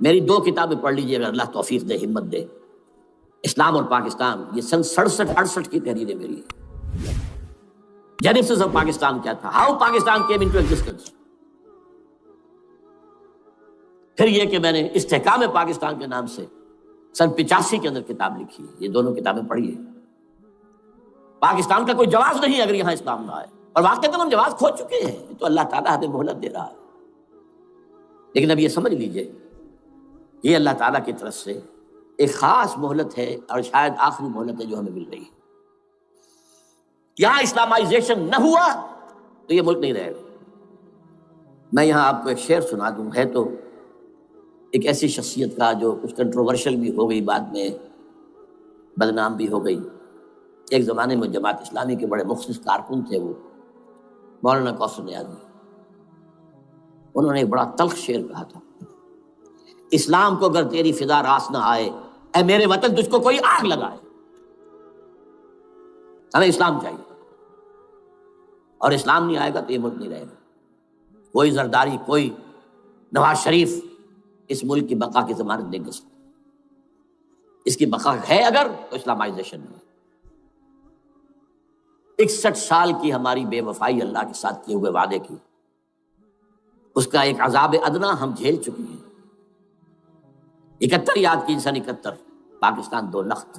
میری 2 کتابیں پڑھ لیجیے اگر اللہ توفیق دے، ہمت دے، اسلام اور پاکستان، یہ سن 67-68 کی تحریریں میری ہیں۔ جینیسس آف پاکستان کیا تھا، how Pakistan came into existence. پھر یہ کہ میں نے استحکام پاکستان کے نام سے سن 85 کے اندر کتاب لکھی ہے، یہ دونوں کتابیں پڑھی ہیں۔ پاکستان کا کوئی جواز نہیں اگر یہاں اسلام نہ آئے، اور واقعتاً ہم جواز کھو چکے ہیں، تو اللہ تعالیٰ ہمیں مہلت دے رہا ہے۔ لیکن اب یہ سمجھ لیجئے یہ اللہ تعالیٰ کی طرف سے ایک خاص مہلت ہے، اور شاید آخری مہلت ہے جو ہمیں مل رہی ہے۔ یہاں اسلامائزیشن نہ ہوا تو یہ ملک نہیں رہے گا۔ میں یہاں آپ کو ایک شعر سنا دوں، ہے تو ایک ایسی شخصیت کا جو کچھ کنٹروورشل بھی ہو گئی، بعد میں بدنام بھی ہو گئی۔ ایک زمانے میں جماعت اسلامی کے بڑے مخلص کارکن تھے وہ، مولانا کوثر نیازی۔ انہوں نے ایک بڑا تلخ شعر کہا تھا، اسلام کو اگر تیری فضا راس نہ آئے، اے میرے وطن تجھ کو کوئی آگ لگائے۔ ہمیں اسلام چاہیے، اور اسلام نہیں آئے گا تو یہ ملک نہیں رہے گا۔ کوئی زرداری، کوئی نواز شریف اس ملک کی بقا کی ضمانت نہیں دے سکتا۔ اس کی بقا ہے اگر تو اسلامائزیشن نہیں۔ 61 سال کی ہماری بے وفائی اللہ کے ساتھ کیے ہوئے وعدے کی، اس کا ایک عذاب ادنا ہم جھیل چکے ہیں۔ 71 یاد کی، سن 71 پاکستان 2 لخت،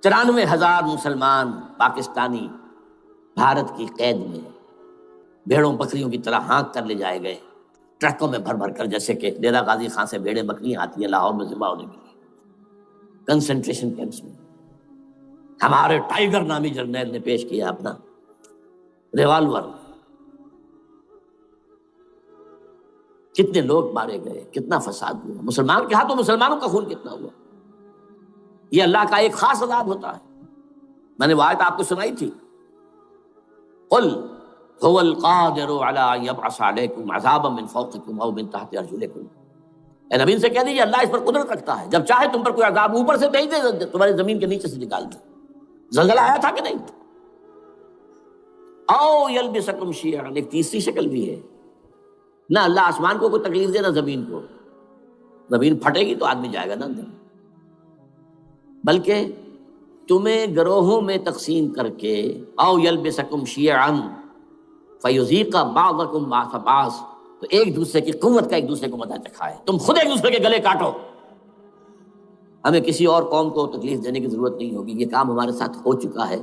94,000 مسلمان پاکستانی بھارت کی قید میں بھیڑوں بکریوں کی طرح ہانک کر لے جائے گئے، ٹرکوں میں بھر بھر کر، جیسے کہ ڈیرہ غازی خان سے بھیڑیں بکریاں آتی ہیں لاہور میں ذبح ہونے کے لیے، کنسنٹریشن کیمپس میں۔ ہمارے ٹائیگر نامی جرنیل نے پیش کیا اپنا ریوالور، کتنے لوگ مارے گئے، کتنا فساد ہوا، مسلمان کے ہاتھوں مسلمانوں کا خون کتنا ہوا۔ یہ اللہ کا ایک خاص عذاب ہوتا ہے۔ میں نے وہ آیت آپ کو سنائی تھی، قل هو القادر على ان يبعث عليكم عذابا من فوقكم او من تحت ارجلكم۔ اے نبی سے کہہ دیجیے اللہ اس پر قدرت رکھتا ہے، جب چاہے تم پر کوئی عذاب اوپر سے بھیج دے، تمہاری زمین کے نیچے سے نکال دے۔ زلزلہ آیا تھا کہ نہیں؟ او یلبسکم شیعا، ایک تیسری شکل بھی ہے، نہ اللہ آسمان کو کوئی تکلیف دے نہ زمین کو، زمین پھٹے گی تو آدمی جائے گا نا اندر، بلکہ تمہیں گروہوں میں تقسیم کر کے، او یلبسکم شیعا فیذیق بعضکم بعض بعض، تو ایک دوسرے کی قوت کا ایک دوسرے کو مزہ چکھائے، تم خود ایک دوسرے کے گلے کاٹو۔ ہمیں کسی اور قوم کو تکلیف دینے کی ضرورت نہیں ہوگی، یہ کام ہمارے ساتھ ہو چکا ہے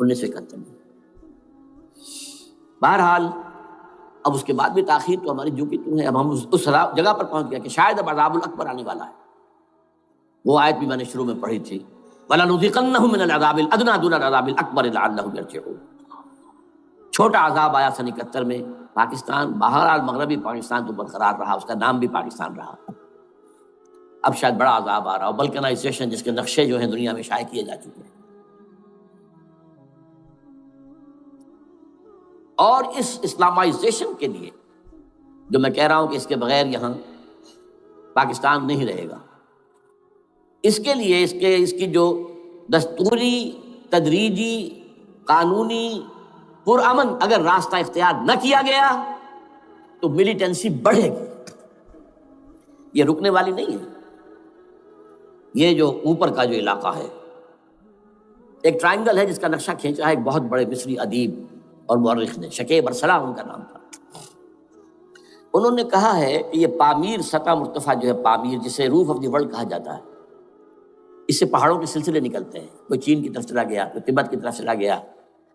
1971 میں۔ بہرحال اب اس کے بعد بھی تاخیر تو ہماری جو کی تو ہے، اب ہم اس جگہ پر پہنچ گیا کہ شاید اب عذاب الاکبر آنے والا ہے۔ وہ آیت بھی میں نے شروع میں پڑھی تھی، وَلَنُذِيقَنَّهُم مِّنَ الْعَذَابِ الْأَدْنَىٰ دُونَ الْعَذَابِ الْأَكْبَرِ لَعَلَّهُمْ يَرْجِعُونَ۔ چھوٹا عذاب آیا سن 71 میں پاکستان، بہرحال مغربی پاکستان تو برقرار رہا، اس کا نام بھی پاکستان رہا۔ اب شاید بڑا عذاب آ رہا ہو، بلکنائزیشن جس کے نقشے جو ہیں دنیا میں شائع کیے جا چکے ہیں۔ اور اس اسلامائزیشن کے لیے جو میں کہہ رہا ہوں کہ اس کے بغیر یہاں پاکستان نہیں رہے گا، اس کے لیے اس کی جو دستوری، تدریجی، قانونی، پرامن اگر راستہ اختیار نہ کیا گیا تو ملیٹنسی بڑھے گی، یہ رکنے والی نہیں ہے۔ یہ جو اوپر کا جو علاقہ ہے، ایک ٹرائنگل ہے جس کا نقشہ کھینچا ہے ایک بہت بڑے مصری ادیب اور مورخ نے، شکیب ارسلان ان کا نام تھا۔ انہوں نے کہا ہے کہ یہ پامیر، سطح مرتفع جو ہے پامیر، جسے روف آف دی ورلڈ کہا جاتا ہے، اس سے پہاڑوں کے سلسلے نکلتے ہیں، کوئی چین کی طرف چلا گیا، کوئی تبت کی طرف چلا گیا،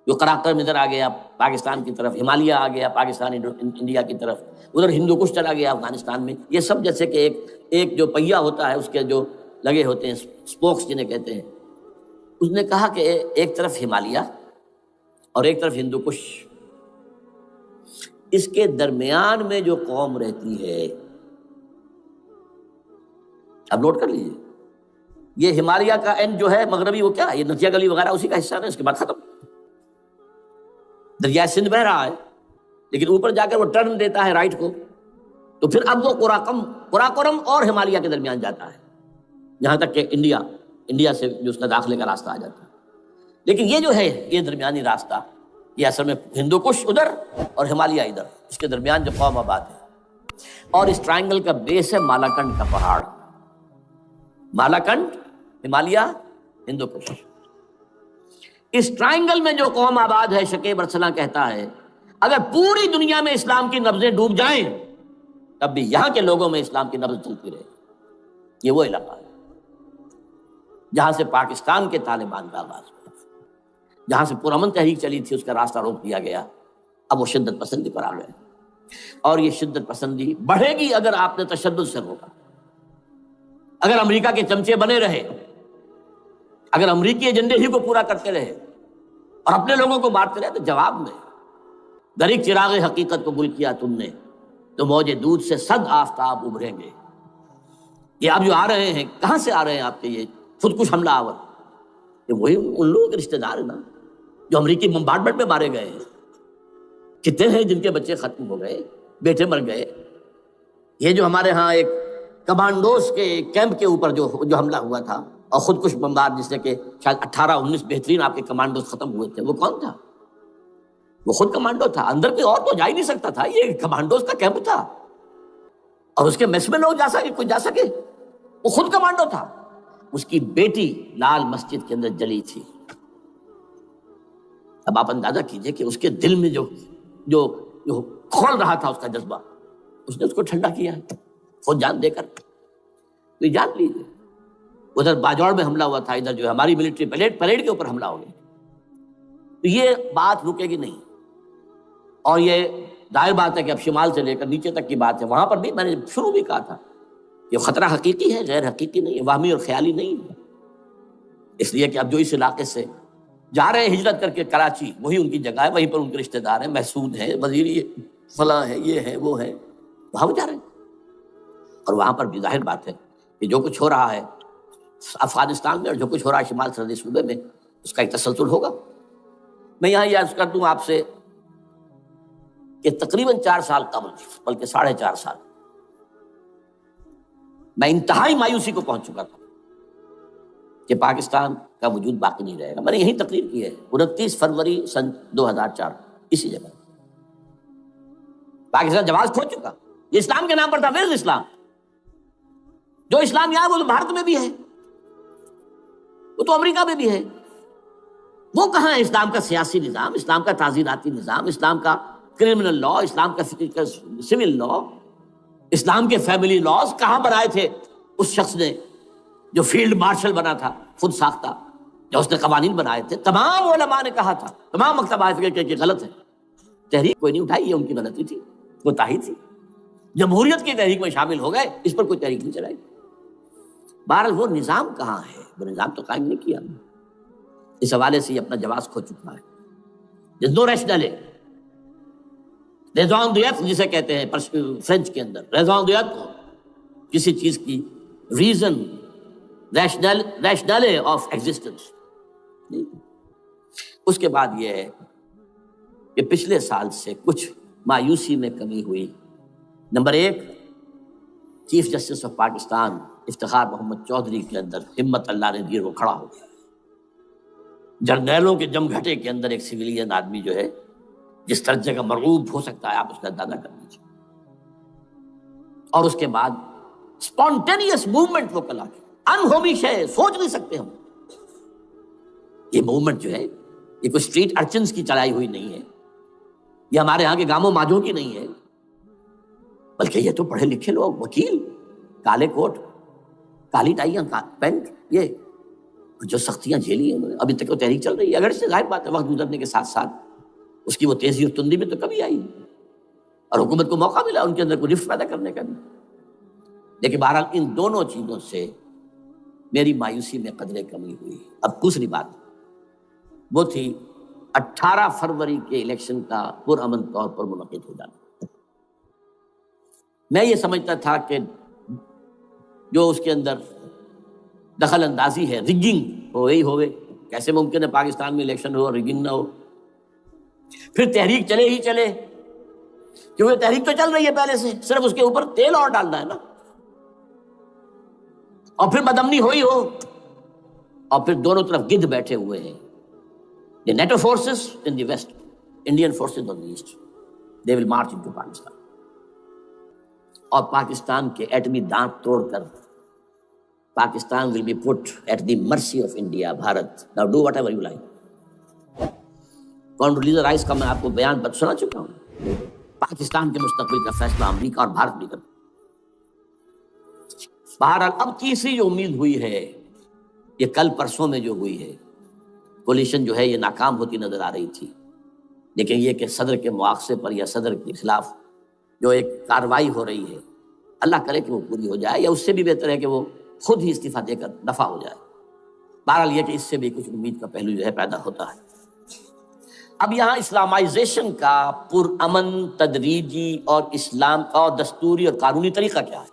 جو قراقرم ادھر آ گیا پاکستان کی طرف، ہمالیہ آ گیا پاکستان انڈیا کی طرف، ادھر ہندو کش چلا گیا افغانستان میں۔ یہ سب جیسے کہ ایک جو پہیا ہوتا ہے، اس کے جو لگے ہوتے ہیں سپوکس جنہیں کہتے ہیں۔ اس نے کہا کہ ایک طرف ہمالیہ اور ایک طرف ہندو کش، اس کے درمیان میں جو قوم رہتی ہے، اب نوٹ کر لیجیے، یہ ہمالیہ کا اینڈ جو ہے مغربی، وہ کیا ہے، یہ نتیا گلی وغیرہ اسی کا حصہ ہے، اس کے بعد ختم، دریائے سندھ بہ رہا ہے، لیکن اوپر جا کر وہ ٹرن دیتا ہے رائٹ کو، تو پھر اب وہ قراقرم اور ہمالیہ کے درمیان جاتا ہے، یہاں تک کہ انڈیا سے جو اس کا داخلے کا راستہ آ جاتا ہے۔ لیکن یہ جو ہے یہ درمیانی راستہ، یہ اصل میں ہندو کش ادھر اور ہمالیہ ادھر، اس کے درمیان جو قوم آباد ہے۔ اور اس ٹرائنگل کا بیس ہے مالاکنڈ کا پہاڑ. مالاکنڈ ہمالیہ ہندو کش. اس ٹرائنگل میں جو قوم آباد ہے، شکیب ارسلان کہتا ہے اگر پوری دنیا میں اسلام کی نبضیں ڈوب جائیں تب بھی یہاں کے لوگوں میں اسلام کی نبض چلتی رہے. یہ وہ علاقہ ہے جہاں سے پاکستان کے طالبان کا آغاز ہوا، جہاں سے پرامن تحریک چلی تھی اس کا راستہ روک دیا گیا. اب وہ شدت پسندی پر آ گئے، اور یہ شدت پسندی بڑھے گی اگر آپ نے تشدد سے روکا. اگر امریکہ کے چمچے بنے رہے، اگر امریکی ایجنڈے ہی کو پورا کرتے رہے اور اپنے لوگوں کو مارتے رہے، تو جواب میں دریک چراغ حقیقت کو گل کیا تم نے تو موج دودھ سے صد آفتاب ابھریں گے. یہ اب جو آ رہے ہیں، کہاں سے آ رہے ہیں آپ کے یہ خودکش حملہ آور؟ یہ وہی ان لوگوں کے رشتہ دار ہیں نا جو امریکی بمبارڈمنٹ میں مارے گئے ہیں. کتنے ہیں جن کے بچے ختم ہو گئے، بیٹے مر گئے. یہ جو ہمارے ہاں ایک کمانڈوز کے کیمپ کے اوپر جو حملہ ہوا تھا اور خودکش بمبار، جس سے کہ شاید 18-19 بہترین آپ کے کمانڈوز ختم ہوئے تھے، وہ کون تھا؟ وہ خود کمانڈو تھا. اندر کوئی اور تو جا ہی نہیں سکتا تھا، یہ کمانڈوز کا کیمپ تھا اور اس کے میس میں لوگ کوئی جا سکے؟ وہ خود کمانڈو تھا. اس کی بیٹی لال مسجد کے اندر جلی تھی. اب آپ اندازہ کیجئے کہ اس کے دل میں جو کھول رہا تھا اس کا جذبہ، اس نے اس کو ٹھنڈا کیا ہے خود جان دے کر. تو یہ جان لیجیے ادھر باجوڑ میں حملہ ہوا تھا، ادھر جو ہماری ملٹری پریڈ کے اوپر حملہ ہو گیا. تو یہ بات رکے گی نہیں. اور یہ ظاہر بات ہے کہ اب شمال سے لے کر نیچے تک کی بات ہے. وہاں پر بھی میں نے شروع بھی کہا تھا یہ خطرہ حقیقی ہے، غیر حقیقی نہیں ہے، وہمی اور خیالی نہیں ہے. اس لیے کہ اب جو اس علاقے سے جا رہے ہیں ہجرت کر کے کراچی، وہی ان کی جگہ ہے، وہیں پر ان کے رشتہ دار ہیں، محسود ہیں، وزیر فلاں ہے، یہ ہے وہ ہے، وہاں وہ جا رہے ہیں. اور وہاں پر بھی ظاہر بات ہے کہ جو کچھ ہو رہا ہے افغانستان میں اور جو کچھ ہو رہا ہے شمال سرحدی صوبے میں، اس کا ایک تسلسل ہوگا. میں یہاں یہ عرض کر دوں آپ سے کہ تقریباً 4 سال قبل، بلکہ 4.5 سال، میں انتہائی مایوسی کو پہنچ چکا تھا کہ پاکستان کا وجود باقی نہیں رہے گا. میں نے یہی تقریر کی ہے 29 فروری سن 2004 اسی جگہ. پاکستان جواز کھو چکا. یہ اسلام کے نام پر تھا. ویئر اسلام؟ جو اسلام یہاں وہ تو بھارت میں بھی ہے، وہ تو امریکہ میں بھی ہے. وہ کہاں ہے اسلام کا سیاسی نظام، اسلام کا تعزیراتی نظام، اسلام کا کرمنل لا، اسلام کا سول لا، اسلام کے فیملی لاز کہاں بنائے تھے اس شخص نے جو فیلڈ مارشل بنا تھا خود ساختہ، جو اس نے قوانین بنائے تھے؟ تمام علماء نے کہا تھا، تمام مکتب فکر کہ غلط ہے. تحریک کوئی نہیں اٹھائی، یہ ان کی غلطی تھی، کوتاہی تھی. جمہوریت کی تحریک میں شامل ہو گئے، اس پر کوئی تحریک نہیں چلائی. بہرحال وہ نظام کہاں ہے؟ وہ نظام تو قائم نہیں کیا. اس حوالے سے یہ اپنا جواز کھو چکا ہے. There's no rationale. raison d'être جسے کہتے ہیں فرینچ کے اندر، raison d'être کسی چیز کی ریزن، ریشنل آف ایگزسٹنس. اس کے بعد یہ ہے کہ پچھلے سال سے کچھ مایوسی میں کمی ہوئی. Number 1، chief justice of Pakistan Iftikhar Muhammad Chaudhry کے اندر ہمت اللہ نے دی، وہ کھڑا ہو گیا. جرنیلوں کے جم گھٹے کے اندر ایک سویلین آدمی جو ہے جس درجے کا مرغوب ہو سکتا ہے آپ اس کا اندازہ کر لیجیے. اور اس کے بعد اسپونٹینیس موومنٹ وہ کلا کے انہومی شے سوچ نہیں سکتے ہم. یہ موومنٹ جو ہے یہ کوئی اسٹریٹ ارچنز کی چلائی ہوئی نہیں ہے، یہ ہمارے ہاں کے گاموں ماجوں کی نہیں ہے، بلکہ یہ تو پڑھے لکھے لوگ، وکیل، کالے کوٹ، کالی ٹائیاں، پینٹ، یہ جو سختیاں جھیلی ہیں انہوں نے. ابھی تک وہ تحریک چل رہی ہے. اگر اس سے ظاہر بات ہے وقت گزرنے کے ساتھ ساتھ اس کی وہ تیزی اور تندی میں تو کمی آئی اور حکومت کو موقع ملا ان کے اندر کوئی رفت پیدا کرنے کا بھی. لیکن بہرحال ان دونوں چیزوں سے میری مایوسی میں قدرے کمی ہوئی. اب دوسری بات وہ تھی 18 فروری کے الیکشن کا پرامن طور پر منعقد ہو جانا. میں یہ سمجھتا تھا کہ جو اس کے اندر دخل اندازی ہے، رگنگ ہو ہی ہوئے. کیسے ممکن ہے پاکستان میں الیکشن ہو اور رگنگ نہ ہو؟ پھر تحریک چلے ہی چلے، کیونکہ تحریک تو چل رہی ہے پہلے سے، صرف اس کے اوپر تیل اور ڈالنا ہے نا. اور پھر بدامنی ہوئی ہو، اور پھر دونوں طرف گدھ بیٹھے ہوئے ہیں. The NATO forces in the west, Indian forces on the east, they will march into Pakistan. اور پاکستان کے ایٹمی دانت توڑ کر Pakistan will be put at the mercy of India, Bharat. Now do whatever you like. Condoleezza Rice کا میں آپ کو بیان سنا چکا ہوں. پاکستان کے مستقبل کا فیصلہ امریکہ اور بھارت بھی کرتا. بہرحال اب تیسری جو امید ہوئی ہے یہ کل پرسوں میں جو ہوئی ہے، کولیشن جو ہے یہ ناکام ہوتی نظر آ رہی تھی، لیکن یہ کہ صدر کے مواخذے پر یا صدر کے خلاف جو ایک کارروائی ہو رہی ہے، اللہ کرے کہ وہ پوری ہو جائے، یا اس سے بھی بہتر ہے کہ وہ خود ہی استعفیٰ دے کر دفع ہو جائے. بہرحال یہ کہ اس سے بھی کچھ امید کا پہلو جو ہے پیدا ہوتا ہے. اب یہاں اسلامائزیشن کا پرامن، تدریجی اور اسلام کا دستوری اور قانونی طریقہ کیا ہے؟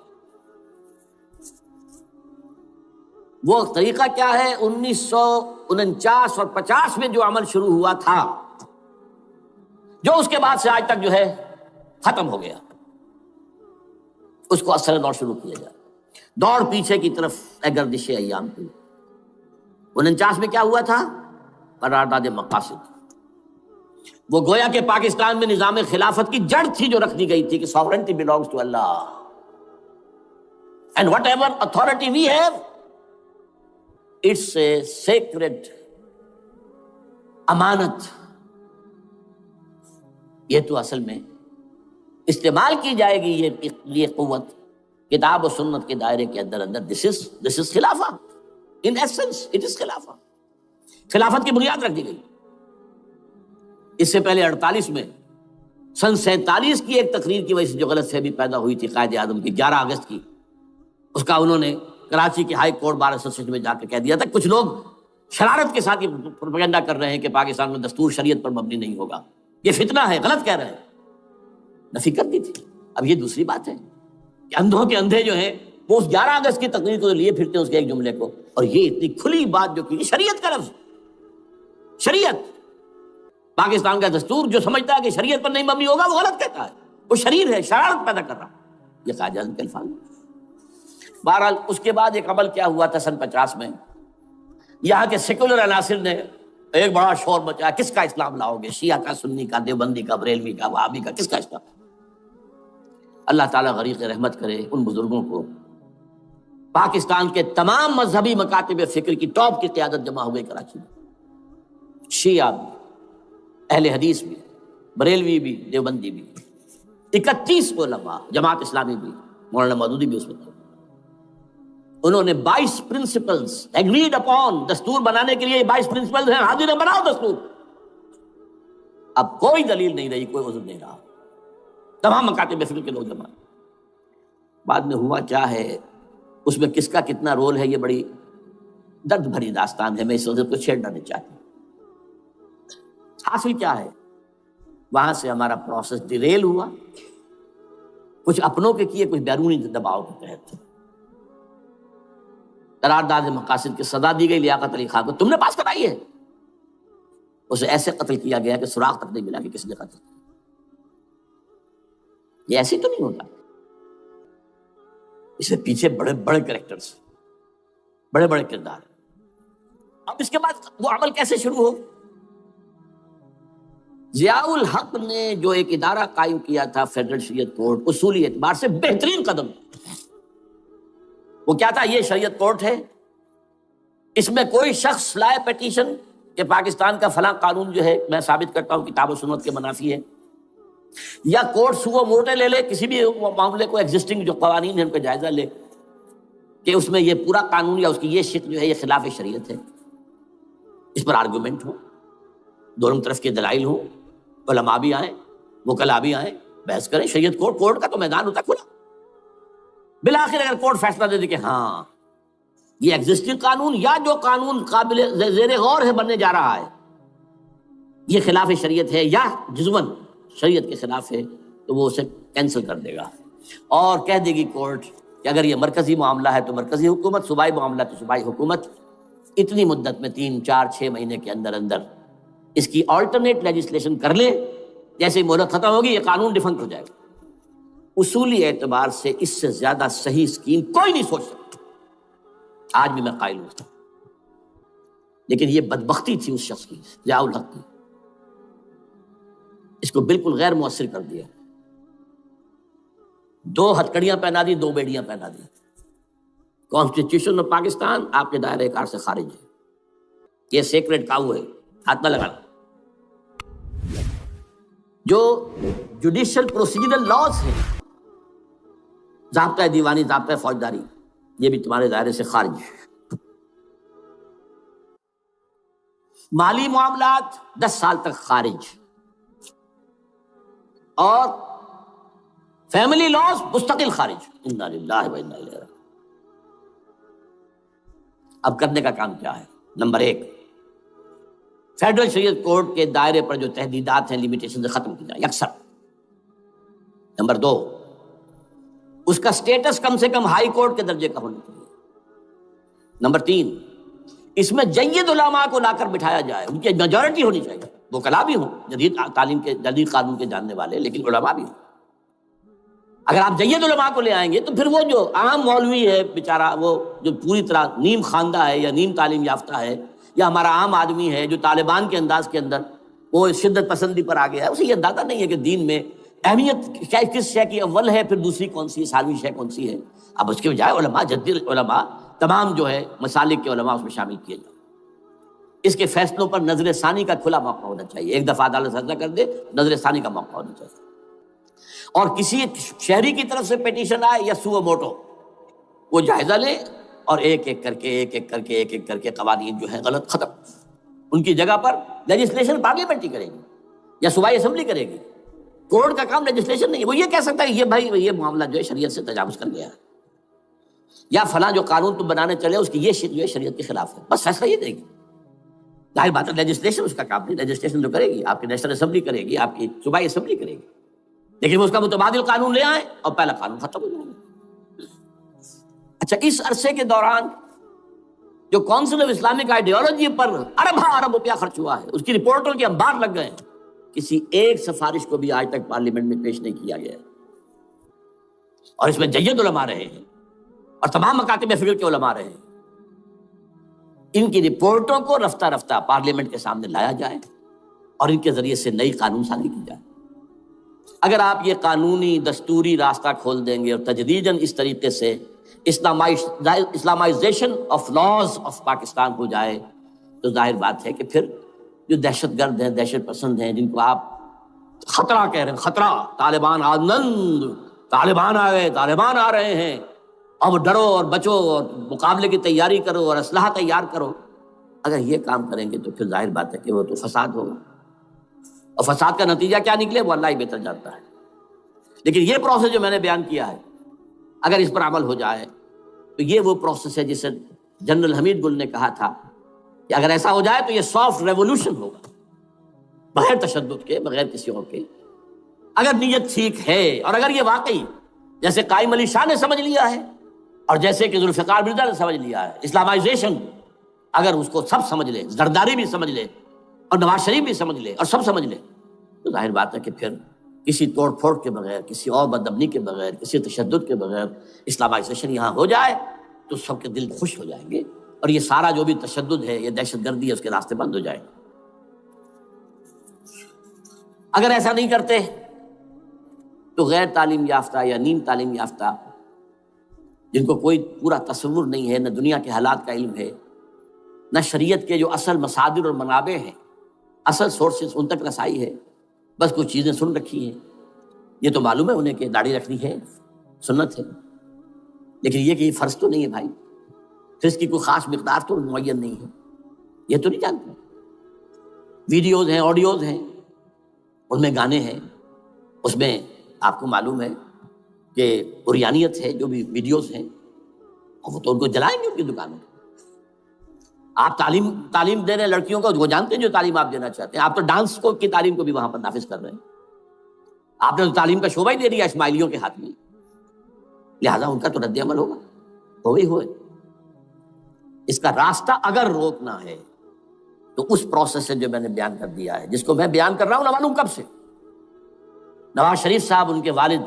وہ طریقہ کیا ہے؟ 1949 اور 50 میں جو عمل شروع ہوا تھا، جو اس کے بعد سے آج تک جو ہے ختم ہو گیا، اس کو اثر دور شروع کیا جائے. دوڑ پیچھے کی طرف اے گردش ایام کی. 49 میں کیا ہوا تھا؟ قرارداد مقاصد. وہ گویا کہ پاکستان میں نظام خلافت کی جڑ تھی جو رکھ دی گئی تھی کہ sovereignty belongs to Allah and whatever authority we have, it's a sacred امانت. یہ تو اصل میں استعمال کی جائے گی یہ قوت کتاب و سنت کے دائرے کے اندر. this is خلافہ. in essence it is خلافہ. خلافت کی بنیاد رکھ دی گئی. اس سے پہلے 48 میں سن 47 کی ایک تقریر کی وجہ سے جو غلط فہمی پیدا ہوئی تھی قائد اعظم کی 11 اگست کی، اس کا انہوں نے کراچی کی ہائی کورٹ بار ایسوسیشن میں جا کے کہہ دیا تھا. کچھ لوگ شرارت کے ساتھ یہ پروپیگنڈا کر رہے ہیں کہ پاکستان میں دستور شریعت پر مبنی نہیں ہوگا، یہ فتنہ ہے، غلط کہہ رہے ہیں. نفی کر دی تھی. اب یہ دوسری بات ہے کہ اندھوں کے اندھے جو ہیں وہ اس 11 اگست کی تقریر کو لیے پھرتے ہیں اس کے ایک جملے کو، اور یہ اتنی کھلی بات جو کی شریعت کا لفظ. شریعت، پاکستان کا دستور جو سمجھتا ہے کہ شریعت پر نہیں مبنی ہوگا وہ غلط کہتا ہے، وہ شریر ہے، شرارت پیدا کر رہا. یہ قائد اعظم کے الفاظ. بہرحال اس کے بعد ایک عمل کیا ہوا تھا سن 50 میں، یہاں کے سیکولر عناصر نے ایک بڑا شور مچایا، کس کا اسلام لاؤ گے؟ شیعہ کا، سنی کا، دیوبندی کا، بریلوی کا، وہابی کا، کس کا اسلام؟ اللہ تعالیٰ غریق رحمت کرے ان بزرگوں کو. پاکستان کے تمام مذہبی مکاتب فکر کی ٹاپ کی قیادت جمع ہوئے کراچی میں. شیعہ بھی، اہل حدیث بھی، بریلوی بھی، دیوبندی بھی. 31 علماء، جماعت اسلامی بھی، مولانا مودودی بھی اس میں تھے. انہوں نے 22 پرنسپلز ایگریڈ اپون، دستور بنانے کے لیے 22 پرنسپلز ہیں، حاضر بناؤ دستور. اب کوئی دلیل نہیں رہی، کوئی عذر نہیں رہا. تمام مکاتب فکر کے لوگ جمع. بعد میں ہوا کیا ہے، اس میں کس کا کتنا رول ہے، یہ بڑی درد بھری داستان ہے، میں اس وجہ کو چھیڑنا نہیں چاہتا. حاصل کیا ہے، وہاں سے ہمارا پروسیس ڈیریل ہوا، کچھ اپنوں کے کیے، کچھ بیرونی دباؤ کے تحت. قرارداد مقاصد کی سزا دی گئی لیاقت علی خان کو، تم نے پاس کرائی ہے. اسے ایسے قتل کیا گیا کہ سراغ تک نہیں ملا کہ کس نے قتل کیا. یہ ایسے تو نہیں ہوتا، اس سے پیچھے بڑے بڑے کریکٹرز، بڑے بڑے کردار. اب اس کے بعد وہ عمل کیسے شروع ہو؟ ضیاء الحق نے جو ایک ادارہ قائم کیا تھا فیڈرل شریعت کورٹ، اصولی اعتبار سے بہترین قدم. وہ کیا تھا؟ یہ شریعت کورٹ ہے، اس میں کوئی شخص لائے پیٹیشن کہ پاکستان کا فلاں قانون جو ہے میں ثابت کرتا ہوں کتاب و سنت کے منافی ہے، یا کورٹ سو موٹے لے لے کسی بھی معاملے کو، ایگزسٹنگ جو قوانین ہیں ان کا جائزہ لے کہ اس میں یہ پورا قانون یا اس کی یہ شق جو ہے یہ خلاف شریعت ہے. اس پر آرگومنٹ ہو، دونوں طرف کے دلائل ہوں، علماء بھی آئیں، وکلاء بھی آئیں، بحث کریں. شریعت کورٹ کا تو میدان ہوتا کھلا. بالآخر اگر کورٹ فیصلہ دے دے کہ ہاں یہ ایگزسٹنگ قانون یا جو قانون قابل زیر غور ہے بننے جا رہا ہے یہ خلاف شریعت ہے یا جزون شریعت کے خلاف ہے، تو وہ اسے کینسل کر دے گا اور کہہ دے گی کورٹ کہ اگر یہ مرکزی معاملہ ہے تو مرکزی حکومت، صوبائی معاملہ تو صوبائی حکومت اتنی مدت میں 3 4 6 مہینے کے اندر اندر اس کی آلٹرنیٹ لیجسلیشن کر لے. جیسے ہی مہلت ختم ہوگی یہ قانون ڈیفنکٹ ہو جائے گا. اصولی اعتبار سے اس سے زیادہ صحیح اسکیم کوئی نہیں سوچ سکتا. آج بھی میں قائل ہوں، لیکن یہ بدبختی تھی اس شخص کی، ضیاء الحق کی، اس کو بالکل غیر مؤثر کر دیا. 2 ہتھکڑیاں پہنا دی، 2 بیڑیاں پہنا دی. کانسٹیٹیوشن آف پاکستان آپ کے دائرۂ کار سے خارج ہے. یہ سیکریٹ کاؤ ہے، ہاتھ نہ لگانا. جو جوڈیشل پروسیجرل لاز ہیں، ضابطہ دیوانی، ضابطہ فوجداری، یہ بھی تمہارے دائرے سے خارج ہے. مالی معاملات 10 سال تک خارج، اور فیملی لاز مستقل خارج. انا للہ و انا الیہ راجعون. اب کرنے کا کام کیا ہے؟ نمبر 1، فیڈرل شریعت کورٹ کے دائرے پر جو تحدیدات ہیں، لیمیٹیشن سے ختم کی جائیں یکسر. نمبر 2، اس کا سٹیٹس کم سے کم ہائی کورٹ کے درجے کا ہونا چاہیے. نمبر 3، اس میں جید علماء کو لا کر بٹھایا جائے، ان کی میجورٹی ہونی چاہیے. وہ کلا بھی ہوں، جدید تعلیم کے، جدید قانون کے جاننے والے، لیکن علماء بھی ہوں. اگر آپ جید علماء کو لے آئیں گے تو پھر وہ جو عام مولوی ہے بیچارہ، وہ جو پوری طرح نیم خواندہ ہے یا نیم تعلیم یافتہ ہے، یا ہمارا عام آدمی ہے جو طالبان کے انداز کے اندر وہ شدت پسندی پر آ گیا ہے، اسے یہ اندازہ نہیں ہے کہ دین میں اہمیت کس شے کی اول ہے، پھر دوسری کون سی، ثانوی شے کون سی ہے. اب اس کے بجائے علماء، جدید علماء، تمام جو ہے مسالک کے علماء اس میں شامل کیے جائیں. اس کے فیصلوں پر نظر ثانی کا کھلا موقع ہونا چاہیے. ایک دفعہ عدالت فیصلہ کر دے، نظر ثانی کا موقع ہونا چاہیے. اور کسی شہری کی طرف سے پیٹیشن آئے یا سو موٹو، وہ جائزہ لے اور ایک ایک کر کے قوانین جو ہے غلط ختم. ان کی جگہ پر لیجسلیشن پارلیمنٹ ہی کرے گی یا صوبائی اسمبلی کرے گی. کورٹ کا کام لیجسلیشن نہیں ہے. وہ یہ کہہ سکتا ہے یہ بھائی یہ معاملہ جو ہے شریعت سے تجاوز کر گیا ہے، یا فلاں جو قانون تم بنانے چلے اس کی یہ جو ہے شریعت کے خلاف ہے. بس فیصلہ یہ دے گی. ظاہر بات ہے لیجسلیشن اس کا کام نہیں. لیجسلیشن جو کرے گی آپ کی نیشنل اسمبلی کرے گی، آپ کی صوبائی اسمبلی کرے گی. لیکن وہ اس کا متبادل قانون لے آئیں اور پہلا قانون ختم ہو جائے گا. اچھا، اس عرصے کے دوران جو کونسل آف اسلامک آئیڈیالوجی پر ارب روپیہ خرچ ہوا ہے، اس کی رپورٹوں کے انبار لگ گئے. کسی ایک سفارش کو بھی آج تک پارلیمنٹ میں پیش نہیں کیا گیا. اور اس میں جید علماء رہے ہیں اور تمام مکاتب فکر کے علماء رہے ہیں. ان کی رپورٹوں کو رفتہ رفتہ پارلیمنٹ کے سامنے لایا جائے اور ان کے ذریعے سے نئی قانون سازی کی جائے. اگر آپ یہ قانونی دستوری راستہ کھول دیں گے اور تجدیداً اس طریقے سے Islamization of laws of Pakistan ہو جائے، تو ظاہر بات ہے کہ پھر جو دہشت گرد ہیں، دہشت پسند ہیں، جن کو آپ خطرہ کہہ رہے ہیں، خطرہ، طالبان آنند، طالبان آ گئے، طالبان آ رہے ہیں، اب ڈرو اور بچو اور مقابلے کی تیاری کرو اور اسلحہ تیار کرو، اگر یہ کام کریں گے تو پھر ظاہر بات ہے کہ وہ تو فساد ہوگا. اور فساد کا نتیجہ کیا نکلے وہ اللہ ہی بہتر جانتا ہے. لیکن یہ پروسیس جو میں نے بیان کیا ہے، اگر اس پر عمل ہو جائے تو یہ وہ پروسیس ہے جسے جنرل حمید گل نے کہا تھا کہ اگر ایسا ہو جائے تو یہ سافٹ ریولوشن ہوگا، بغیر تشدد کے، بغیر کسی اور کے. اگر نیت ٹھیک ہے اور اگر یہ واقعی جیسے قائم علی شاہ نے سمجھ لیا ہے اور جیسے کہ ذوالفقار مرزا نے سمجھ لیا ہے، اسلامائزیشن، اگر اس کو سب سمجھ لے، زرداری بھی سمجھ لے اور نواز شریف بھی سمجھ لے اور سب سمجھ لے، تو ظاہر بات ہے کہ پھر کسی توڑ پھوڑ کے بغیر، کسی اور بدامنی کے بغیر، کسی تشدد کے بغیر اسلامائزیشن یہاں ہو جائے تو سب کے دل خوش ہو جائیں گے اور یہ سارا جو بھی تشدد ہے، یہ دہشت گردی ہے، اس کے راستے بند ہو جائیں. اگر ایسا نہیں کرتے تو غیر تعلیم یافتہ یا نیم تعلیم یافتہ، جن کو کوئی پورا تصور نہیں ہے، نہ دنیا کے حالات کا علم ہے، نہ شریعت کے جو اصل مصادر اور منابع ہیں، اصل سورسز، ان تک رسائی ہے، بس کچھ چیزیں سن رکھی ہیں. یہ تو معلوم ہے انہیں کہ داڑھی رکھنی ہے، سنت ہے، لیکن یہ کہ یہ فرض تو نہیں ہے بھائی، پھر اس کی کوئی خاص مقدار تو معین نہیں ہے، یہ تو نہیں جانتے. ویڈیوز ہیں، آڈیوز ہیں، ان میں گانے ہیں، اس میں آپ کو معلوم ہے کہ عریانیت ہے، جو بھی ویڈیوز ہیں، اور وہ تو ان کو جلائیں گے ان کی دکانوں میں. آپ تعلیم دے رہے ہیں لڑکیوں کو، وہ جانتے ہیں جو تعلیم آپ دینا چاہتے ہیں. آپ تو ڈانس کی تعلیم کو بھی وہاں پر نافذ کر رہے ہیں. آپ نے تو تعلیم کا شعبہ ہی دے دیا اسماعیلیوں کے ہاتھ میں، لہٰذا ان کا تو رد عمل ہوگا، ہوئے. اس کا راستہ اگر روکنا ہے تو اس پروسیس سے جو میں نے بیان کر دیا ہے، جس کو میں بیان کر رہا ہوں نہ معلوم کب سے. نواز شریف صاحب، ان کے والد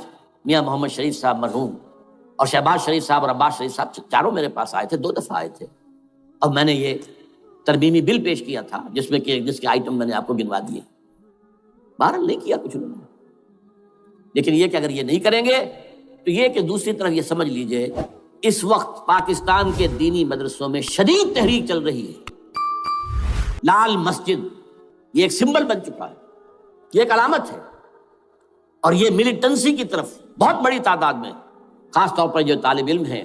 میاں محمد شریف صاحب مرحوم، اور شہباز شریف صاحب اور عباس شریف صاحب، چاروں میرے پاس آئے تھے، 2 دفعہ آئے تھے، اور میں نے یہ ترمیمی بل پیش کیا تھا جس کے آئٹم میں نے آپ کو گنوا دیے. بہرحال نہیں کیا کچھ انہوں نے، لیکن یہ کہ اگر یہ نہیں کریں گے تو یہ کہ دوسری طرف یہ سمجھ لیجئے اس وقت پاکستان کے دینی مدرسوں میں شدید تحریک چل رہی ہے۔ لال مسجد یہ ایک سمبل بن چکا ہے، یہ ایک علامت ہے، اور یہ ملیٹنسی کی طرف بہت بڑی تعداد میں، خاص طور پر جو طالب علم ہیں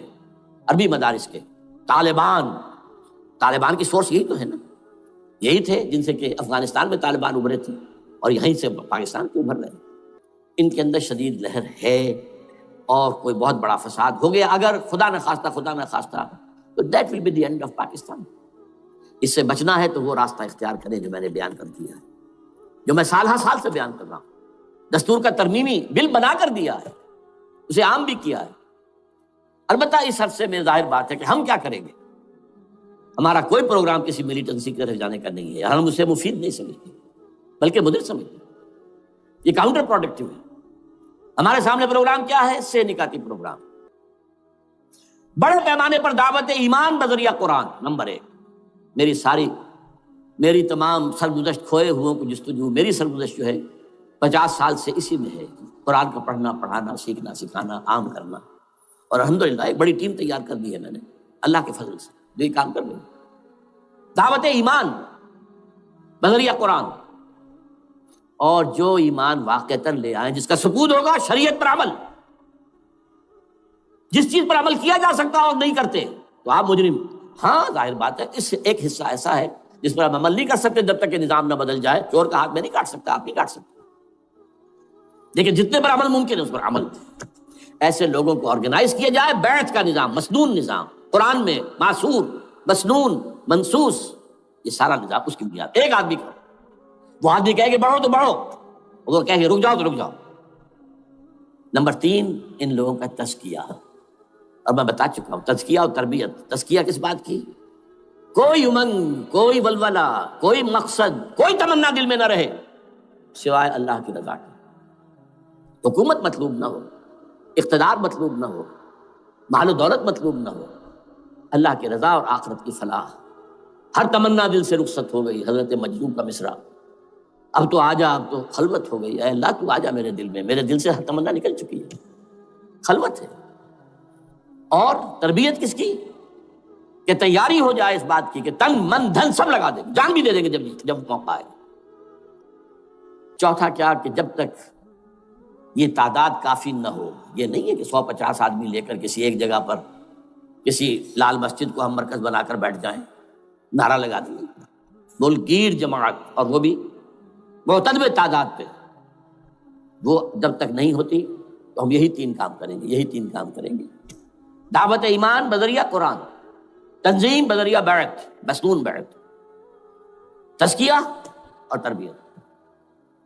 عربی مدارس کے، طالبان کی سورس یہی تو ہے نا، یہی تھے جن سے کہ افغانستان میں طالبان ابھرے تھے اور یہیں سے پاکستان کو ابھر رہے ہیں۔ ان کے اندر شدید لہر ہے، اور کوئی بہت بڑا فساد ہو گیا اگر خدا نہ خواستہ تو that will be the end of Pakistan. اس سے بچنا ہے تو وہ راستہ اختیار کریں جو میں نے بیان کر دیا ہے، جو میں سال ہر سال سے بیان کر رہا ہوں۔ دستور کا ترمیمی بل بنا کر دیا ہے، اسے عام بھی کیا ہے۔ البتہ اس عرصے میں ظاہر بات ہے کہ ہم کیا کریں گے، ہمارا کوئی پروگرام کسی ملیٹنسی کی طرف جانے کا نہیں ہے، ہم اسے مفید نہیں سمجھتے بلکہ مضر سمجھتے ہیں، یہ کاؤنٹر پروڈکٹیو ہے۔ ہمارے سامنے پروگرام کیا ہے؟ سے نکاتی پروگرام، بڑے پیمانے پر دعوت ایمان بذریعہ قرآن، نمبر 1۔ میری تمام سرگزشت کھوئے ہوئوں کو جستجو، میری سرگزشت جو ہے 50 سال سے اسی میں ہے، قرآن کا پڑھنا، پڑھانا، سیکھنا، سکھانا، عام کرنا، اور الحمدللہ ایک بڑی ٹیم تیار کر دی ہے میں نے اللہ کے فضل سے، جو یہ کام کر رہی ہے۔ دعوت ایمان بذریعہ قرآن، اور جو ایمان واقعتاً لے آئیں، جس کا ثبوت ہوگا شریعت پر عمل، جس چیز پر عمل کیا جا سکتا اور نہیں کرتے تو آپ مجرم۔ ہاں ظاہر بات ہے اس سے ایک حصہ ایسا ہے جس پر آپ عمل نہیں کر سکتے جب تک کہ نظام نہ بدل جائے، چور کا ہاتھ میں نہیں کاٹ سکتا، آپ نہیں کاٹ سکتے، لیکن جتنے پر عمل ممکن ہے اس پر عمل، ایسے لوگوں کو آرگنائز کیا جائے۔ بیعت کا نظام، مسنون نظام، قرآن میں معصور، مسنون، منصوص، یہ سارا نظام اس کی بنیاد ایک آدمی کا، وہ آدمی کہے کہ بڑھو تو بڑھو، وہ کہے کہ رک جاؤ تو رک جاؤ۔ نمبر 3، ان لوگوں کا تزکیہ، اور میں بتا چکا ہوں تزکیہ اور تربیت۔ تزکیہ کس بات کی؟ کوئی امنگ، کوئی ولولہ، کوئی مقصد، کوئی تمنا دل میں نہ رہے سوائے اللہ کی رضا کی۔ حکومت مطلوب نہ ہو، اقتدار مطلوب نہ ہو، مال و دولت مطلوب نہ ہو، اللہ کی رضا اور آخرت کی فلاح۔ ہر تمنا دل سے رخصت ہو گئی، حضرت مجذوب کا مصرع، اب تو آجا، اب تو خلوت ہو گئی، اے اللہ تو آجا میرے دل میں، میرے دل سے ہر تمنا نکل چکی ہے، خلوت ہے۔ اور تربیت کس کی؟ کہ تیاری ہو جائے اس بات کی کہ تن من دھن سب لگا دیں گے، جان بھی دے دیں گے جب موقع آئے۔ چوتھا کیا کہ جب تک یہ تعداد کافی نہ ہو، یہ نہیں ہے کہ 150 آدمی لے کر کسی ایک جگہ پر کسی لال مسجد کو ہم مرکز بنا کر بیٹھ جائیں، نعرہ لگا دیں، ملک گیر جماعت، اور وہ بھی معتدل تعداد پہ، وہ جب تک نہیں ہوتی تو ہم یہی 3 کام کریں گے۔ دعوت ایمان بذریعہ قرآن، تنظیم بذریعہ بیعت، مسنون بیعت، تزکیہ اور تربیت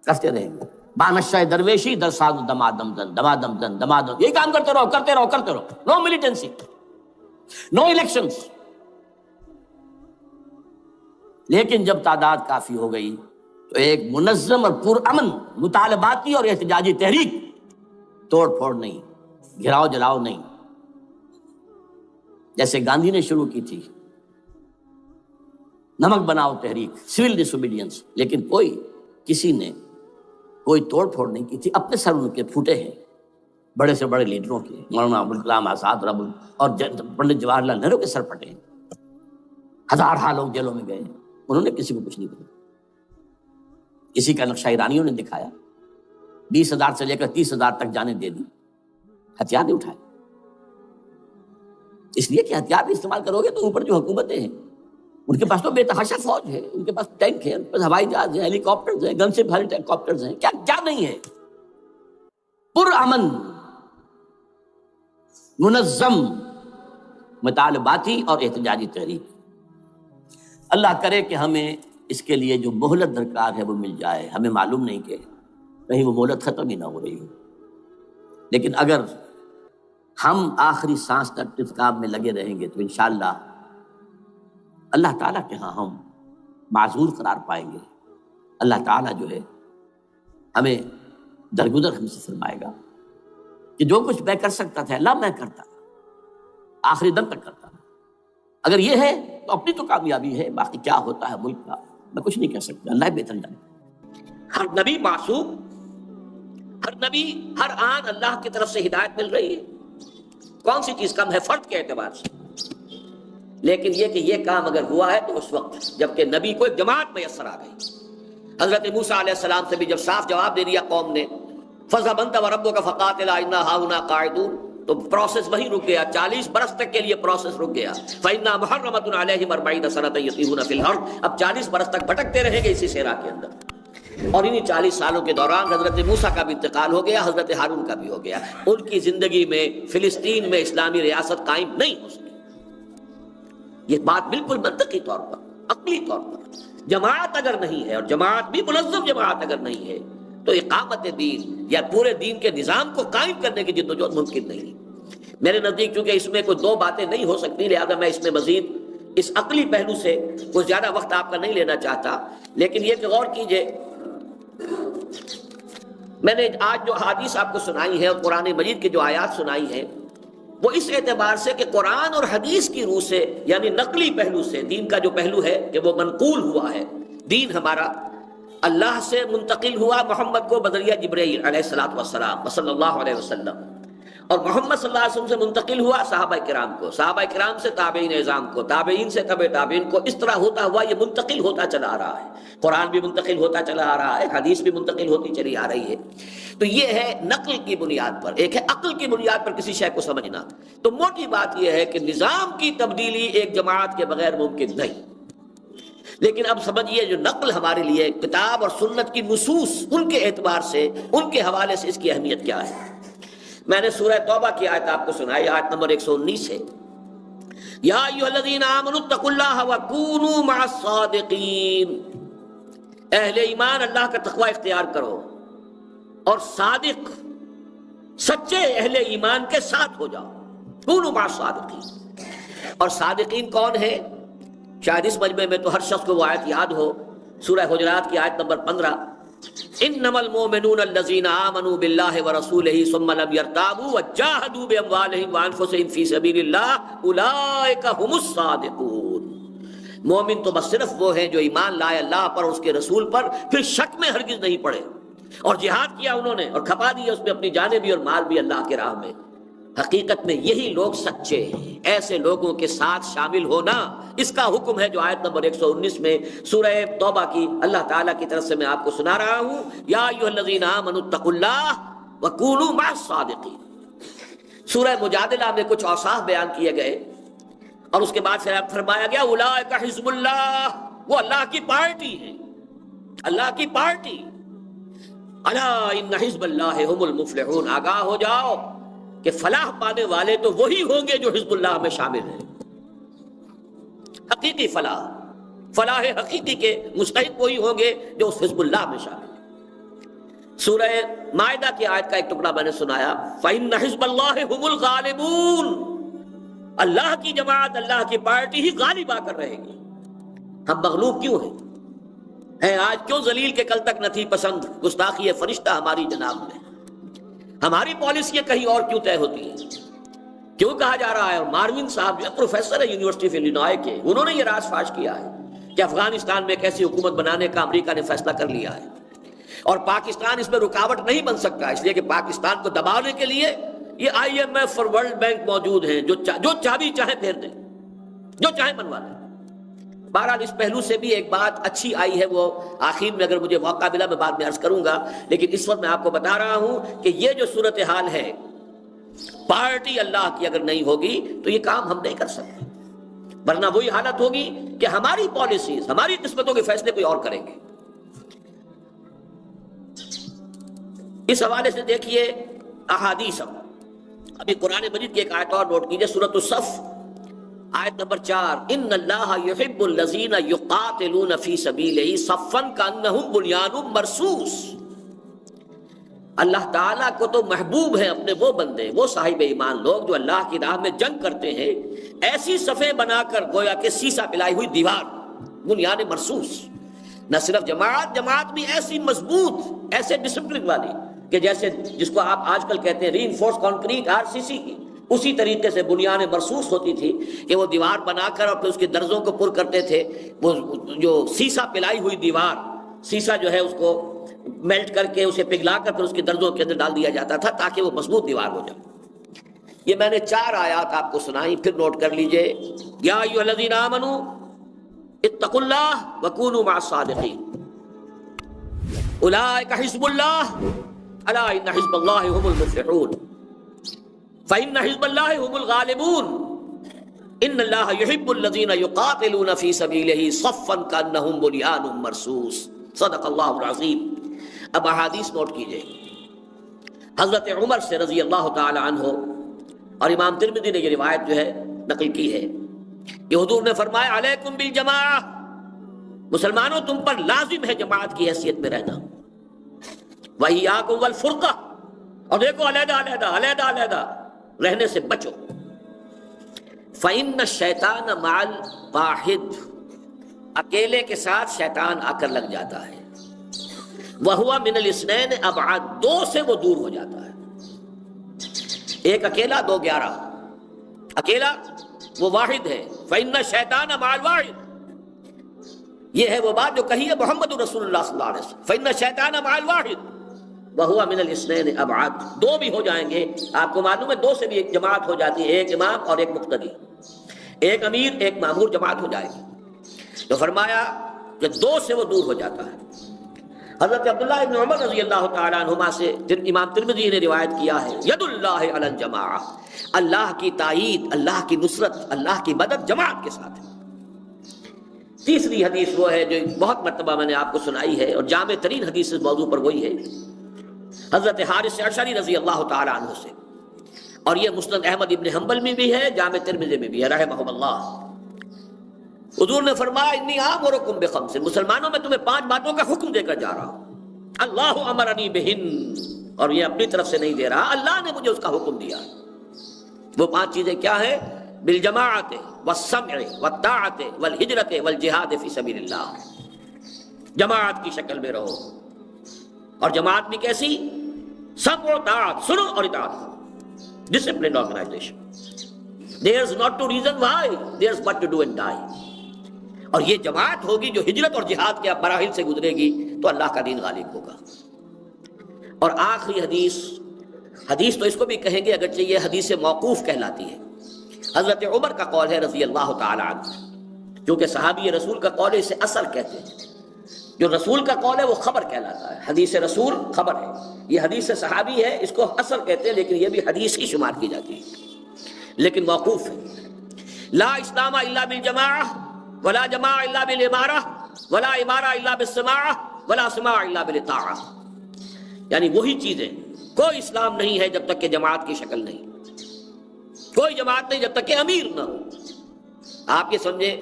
کرتے رہیں گے۔ بانشہ درویشی در ساز دمادم زن، دمادم زن، دمادم، یہی کام کرتے رہو۔ نو ملیٹنسی، نو الیکشنز۔ لیکن جب تعداد کافی ہو گئی تو ایک منظم اور پرامن مطالباتی اور احتجاجی تحریک، توڑ پھوڑ نہیں، گھراؤ جلاؤ نہیں، جیسے گاندھی نے شروع کی تھی، نمک بناؤ تحریک، سول ڈس اوبیڈینس، لیکن کسی نے کوئی توڑ پھوڑ نہیں کی تھی۔ اپنے سر ان کے پھوٹے ہیں بڑے سے بڑے لیڈروں کے، مولانا ابوالکلام آزاد اور پنڈت جواہر لال نہرو کے سر پھٹے ہیں، ہزار لوگ جیلوں میں گئے، انہوں نے کسی کو کچھ نہیں کہا۔ اسی کا نقشہ ایرانیوں نے دکھایا، 20,000 سے لے کر 30,000 تک جانیں دے دی، ہتھیار نہیں اٹھائے، اس لیے کہ ہتھیار بھی استعمال کرو گے تو اوپر جو حکومتیں ہیں ان کے پاس تو بے تحاشا فوج ہے، ان کے پاس ٹینک ہے، ان کے پاس ہوائی جہاز ہیں، ہیلی کاپٹرز ہیں، گن سے بھرے ہیلی کاپٹرز ہیں، کیا نہیں ہے۔ پرامن منظم مطالباتی اور احتجاجی تحریک۔ اللہ کرے کہ ہمیں اس کے لیے جو مہلت درکار ہے وہ مل جائے، ہمیں معلوم نہیں کہ کہیں وہ مہلت ختم ہی نہ ہو رہی ہو، لیکن اگر ہم آخری سانس تک اس کام میں لگے رہیں گے تو انشاءاللہ اللہ تعالیٰ کے ہاں ہم معذور قرار پائیں گے۔ اللہ تعالیٰ جو ہے ہمیں درگزر ہم سے فرمائے گا کہ جو کچھ میں کر سکتا تھا اللہ میں کرتا، آخری دم تک کرتا۔ اگر یہ ہے تو اپنی تو کامیابی ہے، باقی کیا ہوتا ہے ملک کا میں کچھ نہیں کہہ سکتا، اللہ بہتر جانے۔ ہر نبی معصوم، ہر نبی ہر آن اللہ کی طرف سے ہدایت مل رہی ہے، کون سی چیز کم ہے فرد کے اعتبار سے؟ لیکن یہ کہ یہ کام اگر ہوا ہے تو اس وقت جبکہ نبی کو ایک جماعت میسر آ گئی. حضرت موسیٰ علیہ السلام سے بھی جب صاف جواب دے دیا قوم نے، فَاذْهَبْ أَنْتَ وَرَبُّكَ فَقَاتِلَا إِنَّا هَاهُنَا قَاعِدُونَ، تو پروسیس وہیں رک گیا، 40 برس تک کے لیے پروسیس رک گیا. فَإِنَّا مُحَرَّمَةٌ عَلَيْهِمْ 40 سَنَةً يَتِيهُونَ فِي الْأَرْضِ، اب 40 برس تک بھٹکتے رہیں گے اسی صحرا کے اندر. اور انہی 40 سالوں کے دوران حضرت موسیٰ کا بھی انتقال ہو گیا، حضرت ہارون کا بھی ہو گیا. ان کی زندگی میں فلسطین میں اسلامی ریاست قائم نہیں ہو سکی. یہ بات بالکل منطقی طور پر، عقلی طور پر، جماعت اگر نہیں ہے اور جماعت بھی منظم جماعت اگر نہیں ہے تو اقامت دین یا پورے دین کے نظام کو قائم کرنے کی جدوجہد ممکن نہیں. میرے نزدیک چونکہ اس میں کوئی دو باتیں نہیں ہو سکتی، لہذا میں اس میں مزید اس عقلی پہلو سے کچھ زیادہ وقت آپ کا نہیں لینا چاہتا. لیکن یہ کہ غور کیجئے، میں نے آج جو حدیث آپ کو سنائی ہے اور قرآن مجید کی جو آیات سنائی ہیں وہ اس اعتبار سے کہ قرآن اور حدیث کی روح سے، یعنی نقلی پہلو سے، دین کا جو پہلو ہے کہ وہ منقول ہوا ہے، دین ہمارا اللہ سے منتقل ہوا محمد کو بذریعہ جبرائیل علیہ الصلوۃ والسلام صلی اللہ علیہ وسلم، اور محمد صلی اللہ علیہ وسلم سے منتقل ہوا صحابہ کرام کو، صحابہ کرام سے تابعین اعظام کو، تابعین سے تبع تابعین کو، اس طرح ہوتا ہوا یہ منتقل ہوتا چلا آ رہا ہے. قرآن بھی منتقل ہوتا چلا آ رہا ہے، حدیث بھی منتقل ہوتی چلی آ رہی ہے. تو یہ ہے نقل کی بنیاد پر. ایک ہے عقل کی بنیاد پر کسی شے کو سمجھنا. تو موٹی بات یہ ہے کہ نظام کی تبدیلی ایک جماعت کے بغیر ممکن نہیں. لیکن اب سمجھیے جو نقل ہمارے لیے کتاب اور سنت کی نصوص، ان کے اعتبار سے، ان کے حوالے سے اس کی اہمیت کیا ہے. میں نے سورہ توبہ کی آیت آپ کو سنائی، آیت نمبر 119 ہے، یا ایھا الذین آمنوا اتقوا اللہ وکونوا مع الصادقین. اہل ایمان اللہ کا تقوی اختیار کرو اور صادق، سچے اہل ایمان کے ساتھ ہو جاؤ. کونوا مع الصادقین. اور صادقین کون ہیں؟ شاید اس مجمع میں تو ہر شخص کو وہ آیت یاد ہو، سورہ حجرات کی آیت نمبر 15، انما المؤمنون الذین آمنوا باللہ ورسولہ ثم لم یرتابوا وجاہدوا باموالہم وانفسہم فی سبیل اللہ اولئک ھم الصادقون. مومن تو بس صرف وہ ہیں جو ایمان لائے اللہ پر اور اس کے رسول پر، پھر شک میں ہرگز نہیں پڑے، اور جہاد کیا انہوں نے اور کھپا دیا اس میں اپنی جانیں بھی اور مال بھی اللہ کے راہ میں. حقیقت میں یہی لوگ سچے ہیں. ایسے لوگوں کے ساتھ شامل ہونا اس کا حکم ہے جو آیت نمبر 119 میں سورہ توبہ کی اللہ تعالیٰ کی طرف سے میں آپ کو سنا رہا ہوں. یا ایھا الذین آمنوا اتقوا اللہ وکونوا مع الصادقین. سورہ مجادلہ میں کچھ اوصاف بیان کیے گئے اور اس کے بعد پھر فرمایا گیا اولئک حزب اللہ، وہ اللہ کی پارٹی ہے، اللہ کی پارٹی. الا ان حزب اللہ ھم المفلحون. آگاہ ہو جاؤ کہ فلاح پانے والے تو وہی ہوں گے جو حزب اللہ میں شامل ہیں. حقیقی فلاح، فلاح حقیقی کے مستحق وہی ہوں گے جو اس حزب اللہ میں شامل ہیں. سورہ مائدہ کی آیت کا ایک ٹکڑا میں نے سنایا، فَإِنَّ حِزْبَ اللَّهِ هُمُ الْغَالِبُونَ. اللہ کی جماعت، اللہ کی پارٹی ہی غالب آ کر رہے گی. ہم مغلوب کیوں ہیں آج؟ کیوں ذلیل کے کل تک نہ تھی پسند گستاخی فرشتہ ہماری جناب میں؟ ہماری پالیسیاں کہیں اور کیوں طے ہوتی ہیں؟ کیوں کہا جا رہا ہے؟ ماروین صاحب جو پروفیسر ہے یونیورسٹی آف الینوائے کے، انہوں نے یہ راز فاش کیا ہے کہ افغانستان میں ایک ایسی حکومت بنانے کا امریکہ نے فیصلہ کر لیا ہے اور پاکستان اس میں رکاوٹ نہیں بن سکتا، اس لیے کہ پاکستان کو دبانے کے لیے یہ IMF اور ورلڈ بینک موجود ہیں، جو چابی چاہیں پھیر دیں، جو چاہیں بنوا لیں. بہرحال اس پہلو سے بھی ایک بات اچھی آئی ہے، وہ آخر میں اگر مجھے موقع ملا میں بعد میں عرض کروں گا. لیکن اس وقت میں آپ کو بتا رہا ہوں کہ یہ جو صورتحال ہے، پارٹی اللہ کی اگر نہیں ہوگی تو یہ کام ہم نہیں کر سکتے، ورنہ وہی حالت ہوگی کہ ہماری پالیسیز، ہماری قسمتوں کے فیصلے کوئی اور کریں گے. اس حوالے سے دیکھیے احادیث. ابھی قرآن مجید کی ایک آیت اور نوٹ کیجئے، سورۃ الصف آیت نمبر 4، ان اللہ یحب الذین یقاتلون فی سبیلہ صفا کانہم بنیان مرصوص. اللہ تعالیٰ کو تو محبوب ہے اپنے وہ بندے، وہ صاحب ایمان لوگ جو اللہ کی راہ میں جنگ کرتے ہیں ایسی صفیں بنا کر گویا کہ سیسا پلائی ہوئی دیوار، بنیان مرصوص. نہ صرف جماعت بھی ایسی مضبوط، ایسے ڈسپلن والی کہ جیسے جس کو آپ آج کل کہتے ہیں ری انفورس کانکریٹ RCC کی، اسی طریقے سے بنیان مرصوص ہوتی تھی کہ وہ دیوار بنا کر اور پھر اس کے درزوں کو پر کرتے تھے. وہ جو سیسا پلائی ہوئی دیوار، سیسا جو ہے اس کو میلٹ کر کے اسے پگھلا کر پھر اس کی دردوں کے اندر ڈال دیا جاتا تھا تاکہ وہ مضبوط دیوار ہو جائے۔ یہ میں نے 4 آیات آپ کو سنائی، پھر نوٹ کر لیجئے۔ یا ایھا الذین آمنوا اتقوا اللہ وکونوا مع الصادقین، اولئک حزب اللہ الا ان حزب اللہ هم المفلحون فإن حزب اللہ هم الغالبون ان اللہ يحب الذین یقاتلون فی سبیلہ صفا کأنہم بنیان مرصوص۔ صدق اللہ العظیم۔ اب احادیث نوٹ کیجئے۔ حضرت عمر سے رضی اللہ تعالی عنہ، اور امام ترمذی نے یہ روایت جو ہے نقل کی ہے کہ حضور نے فرمایا علیکم بالجماعہ، مسلمانوں تم پر لازم ہے جماعت کی حیثیت میں رہنا، وَإِيَّاكُمْ وَالْفُرْقَةَ، اور دیکھو علیحدہ رہنے سے بچو۔ فَإِنَّ الشَّيْطَانَ مَعَ الْوَاحِدِ، اکیلے کے ساتھ شیطان آ کر لگ جاتا ہے، وَهُوَ مِنَ الْاثْنَيْنِ أَبْعَدُ، 2 سے وہ دور ہو جاتا ہے۔ ایک اکیلا، 2 11، اکیلا وہ واحد ہے۔ فَإِنَّ الشَّيْطَانَ مَعَ الْوَاحِدِ، یہ ہے وہ بات جو کہی ہے محمد رسول اللہ صلی اللہ علیہ وسلم، فَإِنَّ الشَّيْطَانَ مَعَ الْوَاحِدِ وَهُوَ مِنَ الْاثْنَيْنِ أَبْعَدُ، 2 بھی ہو جائیں گے۔ آپ کو معلوم ہے 2 سے بھی ایک جماعت ہو جاتی ہے، ایک امام اور ایک مقتدی، ایک امیر ایک مامور، جماعت ہو جائے گی۔ تو فرمایا کہ 2 سے وہ دور ہو جاتا ہے۔ حضرت عبداللہ ابن عمر رضی اللہ تعالی عنہما سے امام ترمذی نے روایت کیا ہے، ید اللہ علی الجماعہ، اللہ کی تائید، اللہ کی نصرت، اللہ کی مدد جماعت کے ساتھ ہے۔ تیسری حدیث وہ ہے جو بہت مرتبہ میں نے آپ کو سنائی ہے اور جامع ترین حدیث اس موضوع پر وہی ہے، حضرت حارث اشعری رضی اللہ تعالی عنہ سے، اور یہ مسند احمد ابن حنبل میں بھی ہے، جامع ترمذی میں بھی ہے رحمہ اللہ۔ حضور نے فرمایا انی آمرکم بخمس، مسلمانوں میں تمہیں 5 باتوں کا حکم دے کر جا رہا ہوں، اللہ امرنی بہن، اور یہ اپنی طرف سے نہیں دے رہا، اللہ نے مجھے اس کا حکم دیا۔ وہ 5 چیزیں کیا ہیں؟ بالجماعت والسمع والطاعت والہجرت والجہاد فی سبیل اللہ، جماعت کی شکل میں رہو، اور جماعت بھی کیسی؟ سمع و طاعت، سنو اور اطاعت، disciplined organisation, there's not to reason why, there's but to do and die۔ اور یہ جماعت ہوگی جو ہجرت اور جہاد کے مراحل سے گزرے گی تو اللہ کا دین غالب ہوگا۔ اور آخری حدیث تو اس کو بھی کہیں گے اگرچہ یہ حدیث موقوف کہلاتی ہے، حضرت عمر کا قول ہے رضی اللہ تعالی عنہ، کیونکہ صحابی رسول کا قول ہے، اسے اثر کہتے ہیں، جو رسول کا قول ہے وہ خبر کہلاتا ہے، حدیث رسول خبر ہے، یہ حدیث صحابی ہے، اس کو اثر کہتے ہیں، لیکن یہ بھی حدیث ہی شمار کی جاتی ہے، لیکن موقوف ہے۔ لا اسلام الا بالجماعہ ولا جماعہ الا بالامارہ ولا امارہ الا بالسماعہ ولا سماع الا بالاطاعہ، یعنی وہی چیزیں، کوئی اسلام نہیں ہے جب تک کہ جماعت کی شکل نہیں، کوئی جماعت نہیں جب تک کہ امیر نہ ہو۔ آپ یہ سمجھے،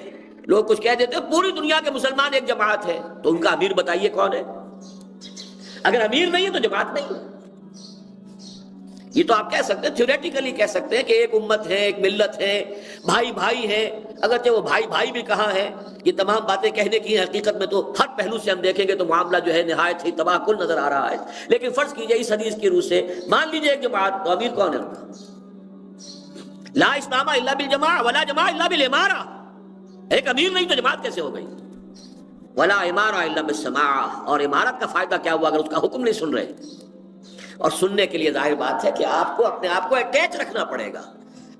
لوگ کچھ کہہ دیتے ہیں پوری دنیا کے مسلمان ایک جماعت ہے، تو ان کا امیر بتائیے کون ہے؟ اگر امیر نہیں ہے تو جماعت نہیں ہے۔ یہ تو آپ کہہ سکتے ہیں، تھیوریٹیکلی کہہ سکتے ہیں کہ ایک امت ہے، ایک ملت ہے، بھائی بھائی ہے، اگرچہ وہ بھائی بھائی بھی کہاں ہے، یہ تمام باتیں کہنے کی ہیں، حقیقت میں تو ہر پہلو سے ہم دیکھیں گے تو معاملہ جو ہے نہایت ہی تباہ کل نظر آ رہا ہے۔ لیکن فرض کیجئے اس حدیث کی روح سے مان لیجئے ایک جماعت، تو امیر کون ہے ان کا؟ لا اسلام الا بالجماعہ ولا جماعہ الا بالامارہ، ایک امیر نہیں تو جماعت کیسے ہو گئی؟ ولا امارہ الا بالسماع، اور امارت کا فائدہ کیا ہوا اگر اس کا حکم نہیں سن رہے؟ اور سننے کے لیے ظاہر بات ہے کہ آپ کو اپنے آپ کو اٹیچ رکھنا پڑے گا،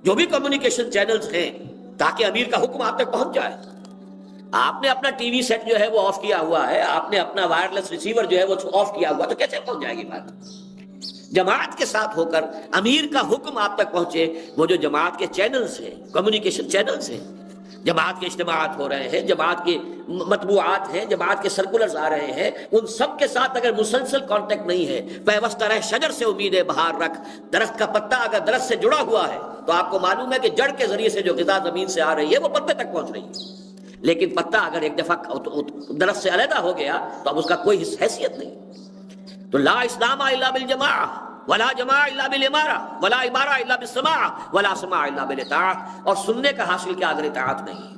جو بھی کمیونیکیشن چینلز ہیں، تاکہ امیر کا حکم آپ تک پہنچ جائے۔ آپ نے اپنا ٹی وی سیٹ جو ہے وہ آف کیا ہوا ہے، آپ نے اپنا وائرلیس ریسیور جو ہے وہ آف کیا ہوا، تو کیسے پہنچ جائے گی بات؟ جماعت کے ساتھ ہو کر امیر کا حکم آپ تک پہنچے، وہ جو جماعت کے چینلز ہیں، کمیونیکیشن چینلز ہیں، جماعت کے اجتماعات ہو رہے ہیں، جماعت کے مطبوعات ہیں، جماعت کے سرکولرز آ رہے ہیں، ان سب کے ساتھ اگر مسلسل کانٹیکٹ نہیں ہے، پیوستہ رہ شجر سے امید بہار رکھ، درخت کا پتا اگر درخت سے جڑا ہوا ہے تو آپ کو معلوم ہے کہ جڑ کے ذریعے سے جو غذا زمین سے آ رہی ہے وہ پتے تک پہنچ رہی ہے، لیکن پتا اگر ایک دفعہ درخت سے علیحدہ ہو گیا تو اب اس کا کوئی حیثیت نہیں۔ تو لا اسلام الا بالجماعہ ولا جماعہ الا بالامارہ ولا امارہ الا بالسماع ولا سماع الا بالاطاعہ، اور سننے کا حاصل کیا اگر اطاعت نہیں؟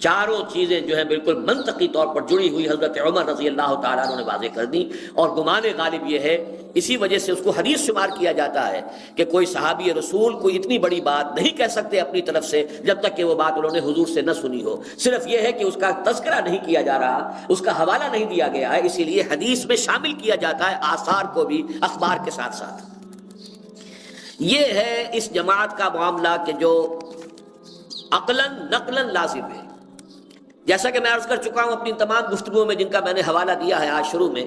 چاروں چیزیں جو ہیں بالکل منطقی طور پر جڑی ہوئی حضرت عمر رضی اللہ تعالیٰ عنہ نے واضح کر دی، اور گمان غالب یہ ہے اسی وجہ سے اس کو حدیث شمار کیا جاتا ہے کہ کوئی صحابی رسول کوئی اتنی بڑی بات نہیں کہہ سکتے اپنی طرف سے جب تک کہ وہ بات انہوں نے حضور سے نہ سنی ہو. صرف یہ ہے کہ اس کا تذکرہ نہیں کیا جا رہا، اس کا حوالہ نہیں دیا گیا ہے، اسی لیے حدیث میں شامل کیا جاتا ہے آثار کو بھی اخبار کے ساتھ ساتھ. یہ ہے اس جماعت کا معاملہ کہ جو عقلاً نقلاً لازم ہے. جیسا کہ میں عرض کر چکا ہوں اپنی تمام گفتگو میں جن کا میں نے حوالہ دیا ہے آج شروع میں،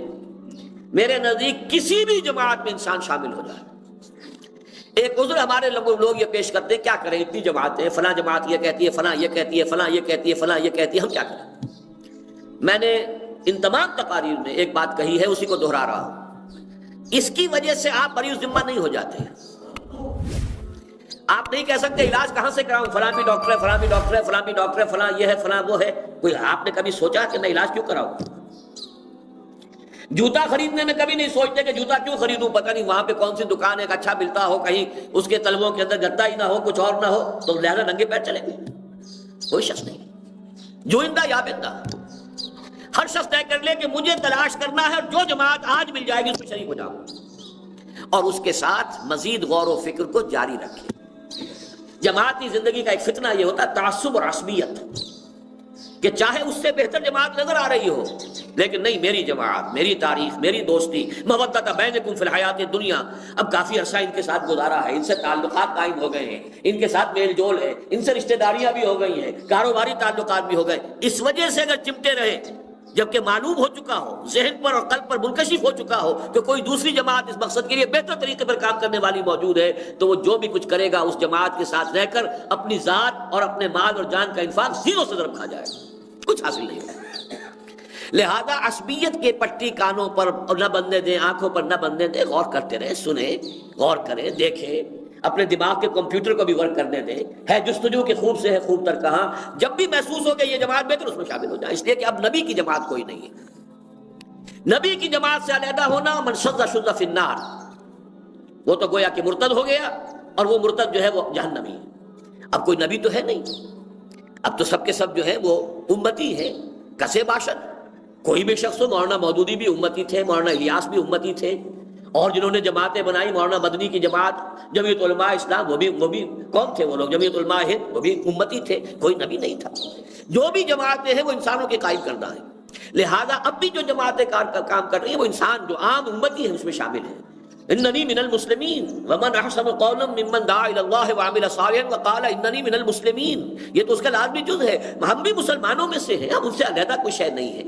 میرے نزدیک کسی بھی جماعت میں انسان شامل ہو جائے. ایک عذر ہمارے لوگ یہ پیش کرتے ہیں کیا کریں اتنی جماعتیں، فلاں جماعت یہ کہتی ہے، فلاں یہ کہتی ہے، فلاں یہ کہتی ہے، فلاں یہ کہتی ہے، ہم کیا کریں. میں نے ان تمام تقاریر میں ایک بات کہی ہے، اسی کو دہرا رہا ہوں. اس کی وجہ سے آپ بری ذمہ نہیں ہو جاتے. آپ نہیں کہہ سکتے علاج کہاں سے کراؤں، فلاں بھی ڈاکٹر ہے، فلاں بھی ڈاکٹر ہے، فلاں بھی ڈاکٹر ہے، فلاں یہ ہے، فلاں وہ ہے. کوئی آپ نے کبھی سوچا کہ میں علاج کیوں کراؤں؟ جوتا خریدنے میں کبھی نہیں سوچتے کہ جوتا کیوں خریدوں، پتہ نہیں وہاں پہ کون سی دکان ہے اچھا ملتا ہو، کہیں اس کے تلووں کے اندر گدا ہی نہ ہو، کچھ اور نہ ہو، تو لہذا ننگے پیر چلیں گے. کوئی شخص نہیں، جو اندہ یا بندہ. ہر شخص طے کر لے کہ مجھے تلاش کرنا ہے اور جو جماعت آج مل جائے گی اس میں شریک ہو جاؤں، اور اس کے ساتھ مزید غور و فکر کو جاری رکھے. جماعتی زندگی کا ایک فتنہ یہ ہوتا ہے تعصب اور عصبیت، کہ چاہے اس سے بہتر جماعت نظر آ رہی ہو لیکن نہیں، میری جماعت، میری تاریخ، میری دوستی، مودۃ بینکم فی الحیات الدنیا. اب کافی عرصہ ان کے ساتھ گزارا ہے، ان سے تعلقات قائم ہو گئے ہیں، ان کے ساتھ میل جول ہے، ان سے رشتہ داریاں بھی ہو گئی ہیں، کاروباری تعلقات بھی ہو گئے. اس وجہ سے اگر چمٹے رہے جبکہ معلوم ہو چکا ہو، ذہن پر اور قلب پر منکشف ہو چکا ہو کہ کوئی دوسری جماعت اس مقصد کے لیے بہتر طریقے پر کام کرنے والی موجود ہے، تو وہ جو بھی کچھ کرے گا اس جماعت کے ساتھ رہ کر اپنی ذات اور اپنے مال اور جان کا انفاق زیرو سے ضرب کھا جائے گا، کچھ حاصل نہیں ہے. لہذا عصبیت کے پٹی کانوں پر نہ بننے دیں، آنکھوں پر نہ بننے دیں، غور کرتے رہیں، سنیں، غور کریں، دیکھیں، اپنے دماغ کے کمپیوٹر کو بھی ورک کرنے دیں. ہے جستجو کے خوب سے ہے خوب تر کہاں، جب بھی محسوس ہو کہ یہ جماعت بہتر اس میں شامل ہو جائیں. اس لیے کہ اب نبی کی جماعت کوئی نہیں ہے. نبی کی جماعت سے علیحدہ ہونا من شذ شذ فی النار، وہ تو گویا کہ مرتد ہو گیا، اور وہ مرتد جو ہے وہ جہنمی ہے. اب کوئی نبی تو ہے نہیں، اب تو سب کے سب جو ہے وہ امتی ہے کسے باشد. کوئی بھی شخص ہو، مولانا مودودی بھی امتی تھے، مولانا الیاس بھی امتی تھے، اور جنہوں نے جماعتیں بنائی، مولانا مدنی کی جماعت، جمعیت علماء اسلام، وہ بھی کون تھے وہ لوگ، جمعیت علماء ہند، وہ بھی امتی تھے، کوئی نبی نہیں تھا. جو بھی جماعتیں ہیں وہ انسانوں کے قائم کردہ ہیں. لہذا اب بھی جو جماعتیں کام کر رہی ہیں وہ انسان جو عام امتی ہیں اس میں شامل ہیں. اننی من المسلمین ومن احسن قولا ممن دعا الی اللہ وعمل صالحا وقال اننی من المسلمین. یہ تو اس کا لازمی جز ہے، ہم بھی مسلمانوں میں سے ہیں، ہم ان سے علیحدہ کوئی شے نہیں ہے.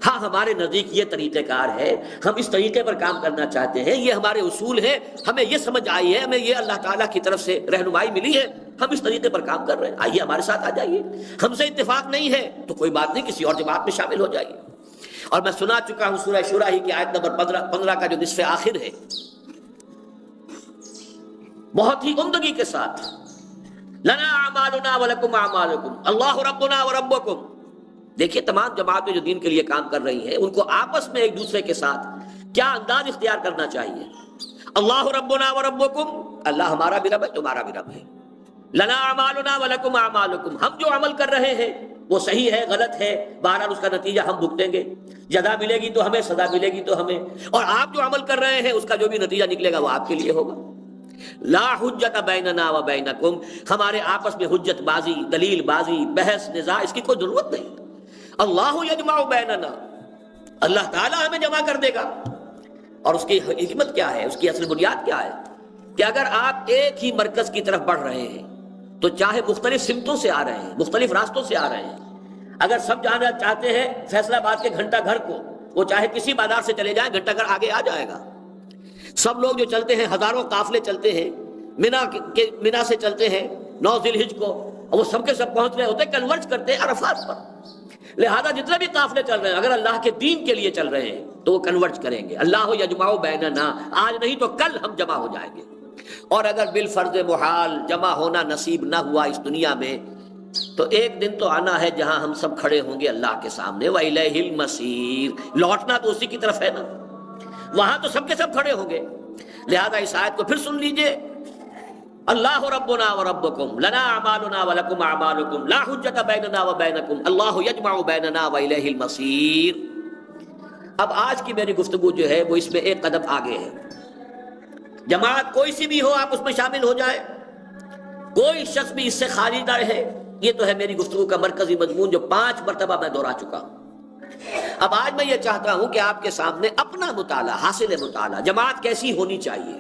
ہاں ہمارے نزدیک یہ طریقہ کار ہے، ہم اس طریقے پر کام کرنا چاہتے ہیں، یہ ہمارے اصول ہیں، ہمیں یہ سمجھ آئی ہے، ہمیں یہ اللہ تعالیٰ کی طرف سے رہنمائی ملی ہے، ہم اس طریقے پر کام کر رہے ہیں، آئیے ہمارے ساتھ آ جائیے. ہم سے اتفاق نہیں ہے تو کوئی بات نہیں، کسی اور جماعت میں شامل ہو جائیے. اور میں سنا چکا ہوں سورہ شورى ہی کی آیت نمبر 15 کا جو نصف آخر ہے، بہت ہی عمدگی کے ساتھ لنا اعمالنا ولکم اعمالکم اللہ ربنا وربکم. دیکھیے تمام جماعتیں جو دین کے لیے کام کر رہی ہیں ان کو آپس میں ایک دوسرے کے ساتھ کیا انداز اختیار کرنا چاہیے. اللہ ربنا وربکم، اللہ ہمارا بھی رب ہے، تمہارا بھی رب ہے. لنا اعمالنا ولکم اعمالکم، ہم جو عمل کر رہے ہیں وہ صحیح ہے غلط ہے، بہرحال اس کا نتیجہ ہم بھگتیں گے، جزا ملے گی تو ہمیں، سزا ملے گی تو ہمیں، اور آپ جو عمل کر رہے ہیں اس کا جو بھی نتیجہ نکلے گا وہ آپ کے لیے ہوگا. لا حجت بیننا و بینکم، ہمارے آپس میں حجت بازی، دلیل بازی، بحث نزاع اس کی کوئی ضرورت نہیں. اللہ یجمع بیننا، اللہ تعالیٰ ہمیں جمع کر دے گا. اور اس کی حکمت کیا ہے، اس کی اصل بنیاد کیا ہے کہ اگر آپ ایک ہی مرکز کی طرف بڑھ رہے ہیں تو چاہے مختلف سمتوں سے آ رہے ہیں، مختلف راستوں سے آ رہے ہیں، اگر سب جانا چاہتے ہیں فیصلہ آباد کے گھنٹہ گھر کو، وہ چاہے کسی بازار سے چلے جائیں، گھنٹہ گھر آگے آ جائے گا. سب لوگ جو چلتے ہیں، ہزاروں قافلے چلتے ہیں، مینا سے چلتے ہیں 9 ذی الحجہ کو، اور وہ سب کے سب پہنچ رہے ہوتے ہیں، کنورج کرتے ہیں عرفات پر. لہذا جتنے بھی قافلے چل رہے ہیں اگر اللہ کے دین کے لیے چل رہے ہیں تو وہ کنورج کریں گے. اللہ یجمع بیننا، آج نہیں تو کل ہم جمع ہو جائیں گے. اور اگر بالفرض محال جمع ہونا نصیب نہ ہوا اس دنیا میں تو ایک دن تو آنا ہے جہاں ہم سب کھڑے ہوں گے اللہ کے سامنے. وَإِلَيْهِ الْمَصِيرُ، لوٹنا تو اسی کی طرف ہے نا، وہاں تو سب کے سب کھڑے ہوں گے. لہذا اس آیت کو پھر سن لیجئے اللہ ربنا وربکم لنا اعمالنا ولکم اعمالکم لا حجۃ بیننا وبینکم اللہ یجمع بیننا والیہ المصیر۔ اب آج کی میری گفتگو جو ہے وہ اس میں ایک قدم آگے ہے۔ جماعت کوئی سی بھی ہو آپ اس میں شامل ہو جائے، کوئی شخص بھی اس سے خالی نہ رہے، یہ تو ہے میری گفتگو کا مرکزی مضمون جو 5 مرتبہ میں دہرا چکا ہوں۔ اب آج میں یہ چاہتا ہوں کہ آپ کے سامنے اپنا مطالعہ، حاصل مطالعہ جماعت کیسی ہونی چاہیے،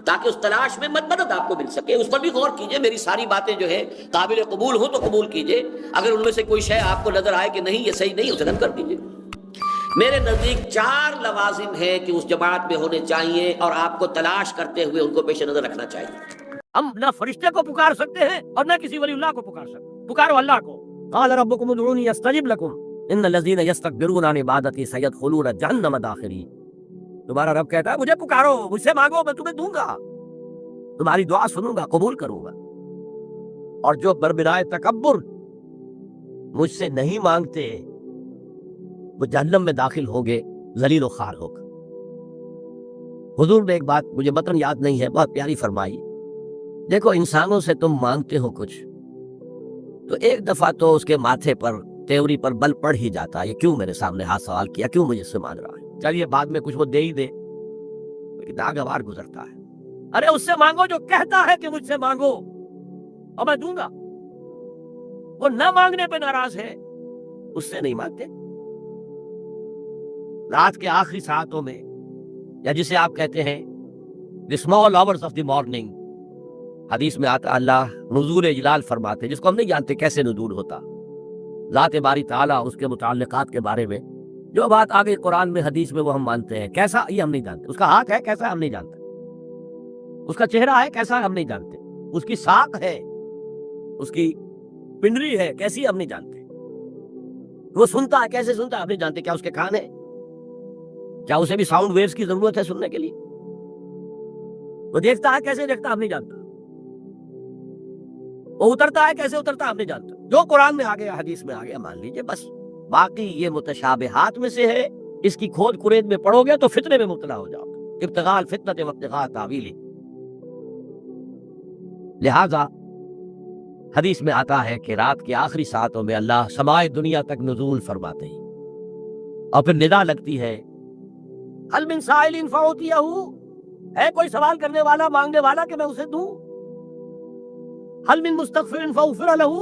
تاکہ اس تلاش میں مدد آپ کو مل سکے، اس پر بھی غور کیجئے۔ میری ساری باتیں جو ہے قابل قبول ہوں تو قبول کیجئے، اگر ان میں سے کوئی شے آپ کو نظر آئے کہ نہیں یہ صحیح نہیں، اسے رد کر دیجئے۔ میرے نزدیک 4 لوازم ہیں کہ اس جماعت میں ہونے چاہیے اور آپ کو تلاش کرتے ہوئے ان کو پیش نظر رکھنا چاہیے۔ ہم نہ فرشتے کو پکار سکتے ہیں اور نہ کسی ولی اللہ کو پکار سکتے، پکارو اللہ کو۔ قال ربکم ادعونی استجب لکم ان الذین یستکبرون عن عبادتی سیدخلون جہنم داخرین۔ تمہارا رب کہتا ہے مجھے پکارو، مجھ سے مانگو، میں تمہیں دوں گا، تمہاری دعا سنوں گا، قبول کروں گا۔ اور جو بربنائے تکبر مجھ سے نہیں مانگتے وہ جہنم میں داخل ہوں گے، ذلیل و خوار ہو کر۔ حضور نے ایک بات مجھے متن یاد نہیں ہے، بہت پیاری فرمائی، دیکھو انسانوں سے تم مانگتے ہو کچھ تو ایک دفعہ تو اس کے ماتھے پر، تیوری پر بل پڑ ہی جاتا ہے، یہ کیوں میرے سامنے ہاتھ سوال کیا، کیوں مجھے سے مانگ رہا ہے، چلیے بعد میں کچھ وہ دے ہی دے، لیکن ناگوار گزرتا ہے۔ ارے اس سے مانگو جو کہتا ہے کہ مجھ سے مانگو اور میں دوں گا، وہ نہ مانگنے پہ ناراض ہے، اس سے نہیں مانگتے۔ رات کے آخری ساعتوں میں، یا جسے آپ کہتے ہیں the small hours of the morning، حدیث میں آتا اللہ نزول جلال فرماتے، جس کو ہم نہیں جانتے کیسے نزول ہوتا، ذات باری تعالیٰ اس کے متعلقات کے بارے میں جو بات آگے قرآن میں حدیث میں وہ ہم مانتے ہیں، کیسا یہ ہم نہیں جانتے، اس کا ہاتھ ہے کیسا ہم نہیں جانتے، اس کا چہرہ ہے کیسا ہم نہیں جانتے، اس کی ساق ہے، اس کی پنڈری ہے کیسی ہم نہیں جانتے، وہ سنتا ہے کیسے سنتا ہے ہم نہیں جانتے، کیا اس کے کان ہے، کیا اسے بھی ساؤنڈ ویوز کی ضرورت ہے سننے کے لیے، وہ دیکھتا ہے کیسے دیکھتا ہم نہیں جانتا، وہ اترتا ہے کیسے اترتا ہم نہیں جانتا، جو قرآن میں آ گیا حدیث میں آ گیا مان لیجئے بس، باقی یہ متشابہات میں سے ہے، اس کی کھود کرید میں پڑھو گے تو فتنے میں مبتلا ہو جاؤ گے، ابتغاء الفتنۃ وابتغاء تاویلہ۔ لہذا حدیث میں آتا ہے کہ رات کے آخری ساعتوں میں اللہ سمائے دنیا تک نزول فرماتے ہیں، اور پھر ندا لگتی ہے هل من سائل فاعطیہ، ہے کوئی سوال کرنے والا، مانگنے والا کہ میں اسے دوں، هل من مستغفر فاغفر له،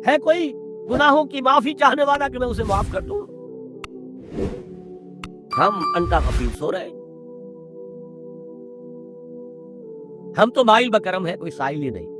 ہے کوئی گناہوں کی معافی چاہنے والا کہ میں اسے معاف کر دوں۔ ہم انٹا غفیر سو رہے، ہم تو مائل بکرم ہے، کوئی سائل ہی نہیں۔